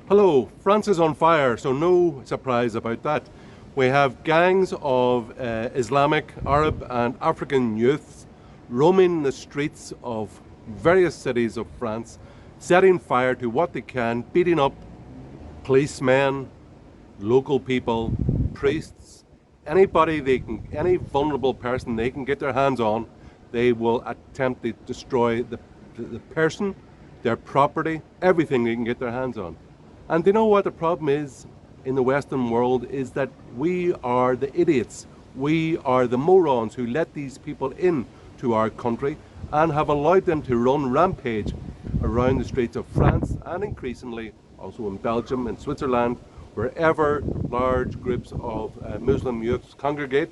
Hello, France is on fire, so no surprise about that. We have gangs of Islamic, Arab, and African youths roaming the streets of various cities of France, setting fire to what they can, beating up policemen, local people, priests, anybody any vulnerable person they can get their hands on. They will attempt to destroy the person, their property, everything they can get their hands on. And you know what the problem is in the Western world is that we are the idiots. We are the morons who let these people in to our country and have allowed them to run rampage around the streets of France and increasingly also in Belgium and Switzerland. Wherever large groups of Muslim youths congregate,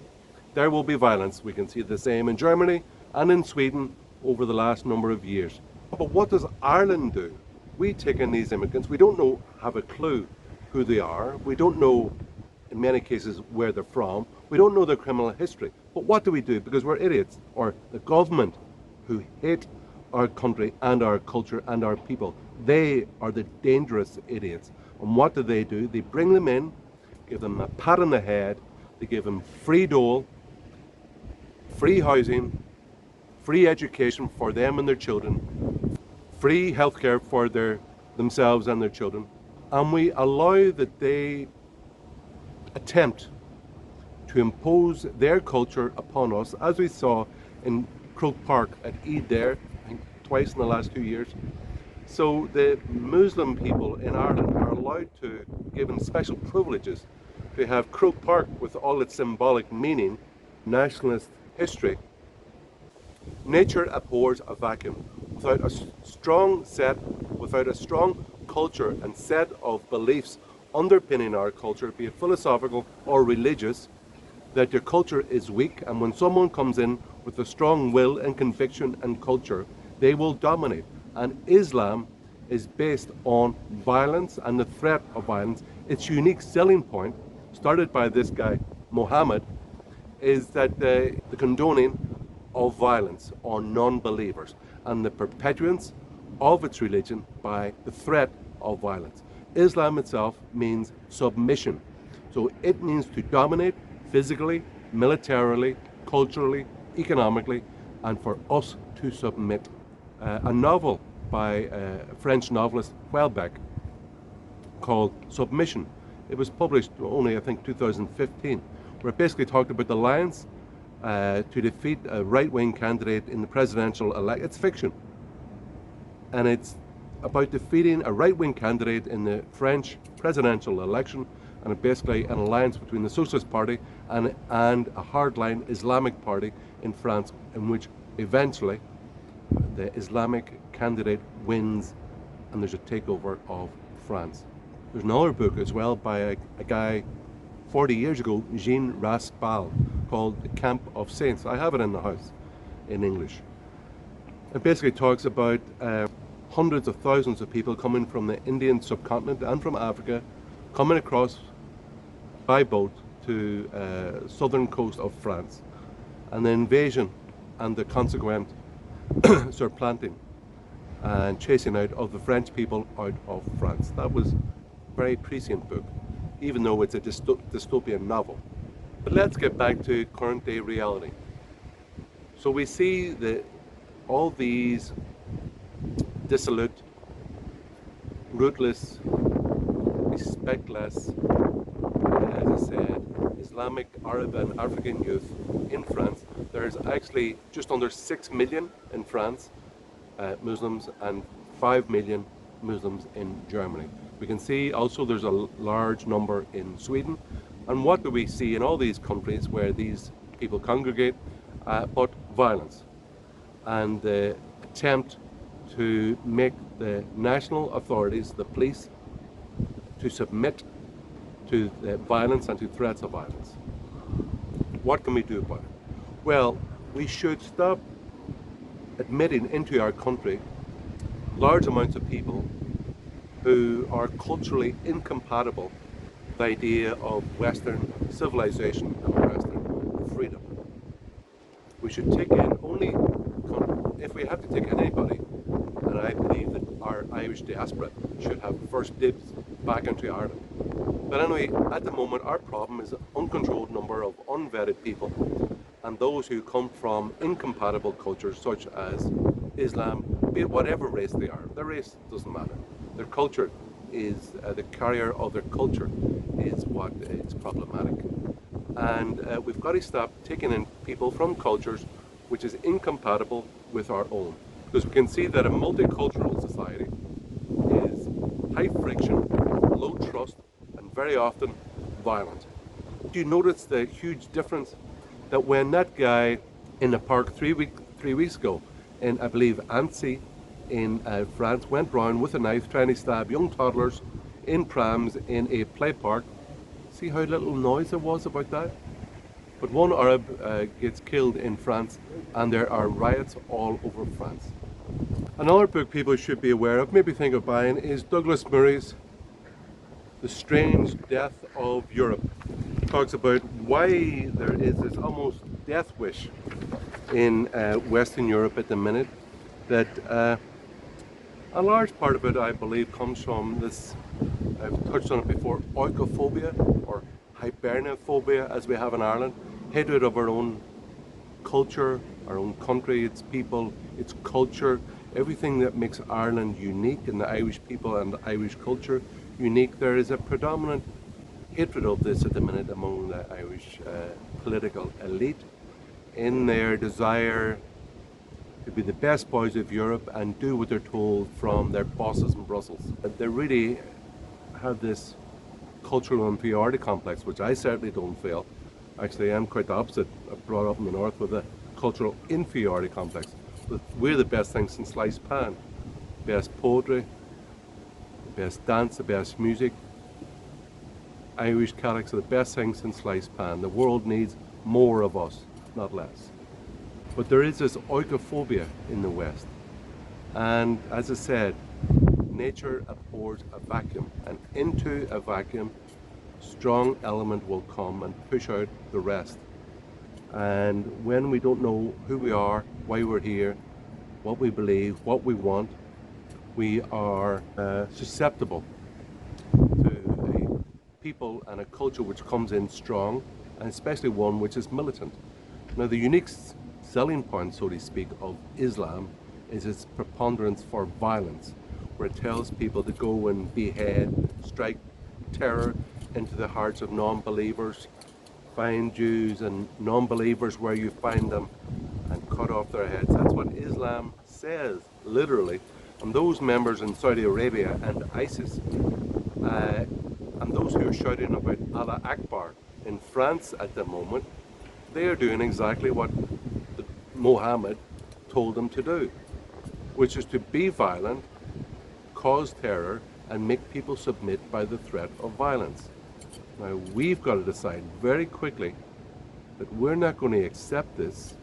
there will be violence. We can see the same in Germany and in Sweden over the last number of years. But what does Ireland do? We take in these immigrants. We don't have a clue who they are. We don't know, in many cases, where they're from. We don't know their criminal history. But what do we do? Because we're idiots, or the government who hate our country and our culture and our people. They are the dangerous idiots. And what do? They bring them in, give them a pat on the head, they give them free dole, free housing, free education for them and their children, free healthcare for themselves and their children. And we allow that they attempt to impose their culture upon us, as we saw in Croke Park at Eid there, I think twice in the last 2 years. So the Muslim people in Ireland are allowed to, given special privileges, to have Croke Park with all its symbolic meaning, nationalist history. Nature abhors a vacuum. Without a strong culture and set of beliefs underpinning our culture, be it philosophical or religious, that your culture is weak, and when someone comes in with a strong will and conviction and culture, they will dominate. And Islam is based on violence and the threat of violence. Its unique selling point, started by this guy, Muhammad, is that the condoning of violence on non-believers and the perpetuance of its religion by the threat of violence. Islam itself means submission. So it means to dominate physically, militarily, culturally, economically, and for us to submit. A novel by a French novelist a while back called Submission. It was published only, I think, 2015, where it basically talked about the alliance to defeat a right-wing candidate in the presidential election. It's fiction. And it's about defeating a right-wing candidate in the French presidential election, and it basically an alliance between the Socialist Party and a hardline Islamic party in France, in which eventually the Islamic candidate wins and there's a takeover of France. There's another book as well by a guy 40 years ago, Jean Raspail, called The Camp of Saints. I have it in the house in English. It basically talks about hundreds of thousands of people coming from the Indian subcontinent and from Africa, coming across by boat to southern coast of France, and the invasion and the consequent supplanting and chasing out of the French people out of France. That was a very prescient book, even though it's a dystopian novel. But let's get back to current day reality. So we see that all these dissolute, rootless, respectless, as I said, Islamic, Arab and African youth in France. There's actually just under 6 million in France, Muslims, and 5 million Muslims in Germany. We can see also there's a large number in Sweden. And what do we see in all these countries where these people congregate? But violence and the attempt to make the national authorities, the police, to submit to the violence and to threats of violence. What can we do about it? Well, we should stop admitting into our country large amounts of people who are culturally incompatible with the idea of Western civilization and Western freedom. We should take in only, if we have to take in anybody, and I believe that our Irish diaspora should have first dibs back into Ireland. But anyway, at the moment, our problem is an uncontrolled number of unvetted people and those who come from incompatible cultures such as Islam, be it whatever race they are. Their race doesn't matter. Their culture is, the carrier of their culture is what is problematic. And we've got to stop taking in people from cultures which is incompatible with our own. Because we can see that a multicultural society is high friction, low trust, and very often violent. Do you notice the huge difference that when that guy in the park three weeks ago in, I believe, Annecy in France, went round with a knife trying to stab young toddlers in prams in a play park? See how little noise there was about that? But one Arab gets killed in France, and there are riots all over France. Another book people should be aware of, maybe think of buying, is Douglas Murray's The Strange Death of Europe. It talks about why there is this almost death wish in Western Europe at the minute, that a large part of it, I believe, comes from this, I've touched on it before, oikophobia or hibernophobia, as we have in Ireland, hatred of our own culture, our own country, its people, its culture, everything that makes Ireland unique and the Irish people and the Irish culture unique. There is a predominant hatred of this at the minute among the Irish political elite in their desire to be the best boys of Europe and do what they're told from their bosses in Brussels. They really have this cultural inferiority complex, which I certainly don't feel. Actually, I'm quite the opposite. I brought up in the north with a cultural inferiority complex. But we're the best thing since sliced pan. Best poetry, the best dance, the best music. Irish Catholics are the best thing since sliced pan. The world needs more of us, not less. But there is this oikophobia in the West. And as I said, nature abhors a vacuum, and into a vacuum, strong element will come and push out the rest. And when we don't know who we are, why we're here, what we believe, what we want, we are susceptible to a people and a culture which comes in strong, and especially one which is militant. Now, the unique selling point, so to speak, of Islam is its preponderance for violence, where it tells people to go and behead, strike terror into the hearts of non-believers, find Jews and non-believers where you find them and cut off their heads. That's what Islam says, literally. And those members in Saudi Arabia and ISIS, and those who are shouting about Allah Akbar in France at the moment, they are doing exactly what Muhammad told them to do, which is to be violent, cause terror, and make people submit by the threat of violence. Now, we've got to decide very quickly that we're not going to accept this,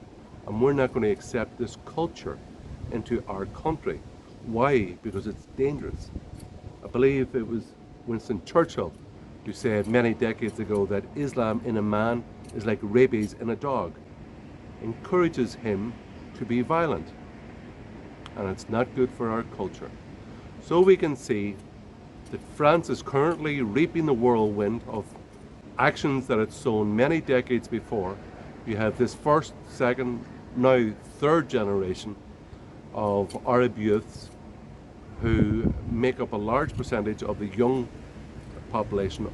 and we're not going to accept this culture into our country. Why? Because it's dangerous. I believe it was Winston Churchill who said many decades ago that Islam in a man is like rabies in a dog. Encourages him to be violent, and it's not good for our culture. So we can see that France is currently reaping the whirlwind of actions that it's sown many decades before. You have this first, second, now third generation of Arab youths who make up a large percentage of the young population of